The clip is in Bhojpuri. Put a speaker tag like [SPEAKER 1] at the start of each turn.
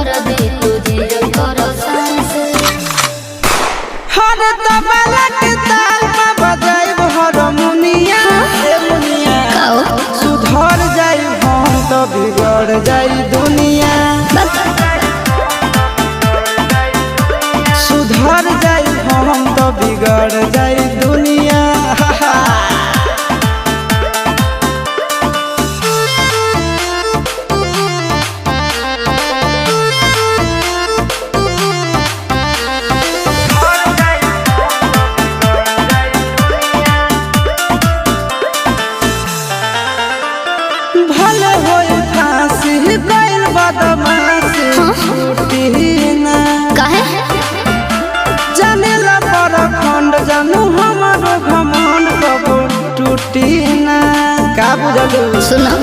[SPEAKER 1] कर दे तुझे करो सांस
[SPEAKER 2] हर तबला के ताल में बजाइब हारमोनिया ए मुनिया सुधर जाई हम तो बिगड़ जाई दुनिया सुधर जाई हम तो बिगड़ जाई दुनिया भले होई फांसी गइल बदमाशी छूटी ना
[SPEAKER 1] काहे
[SPEAKER 2] जाने ला पर खंड जानू हमारो घमंड कबो टूटी ना का बुझलू
[SPEAKER 1] सुनो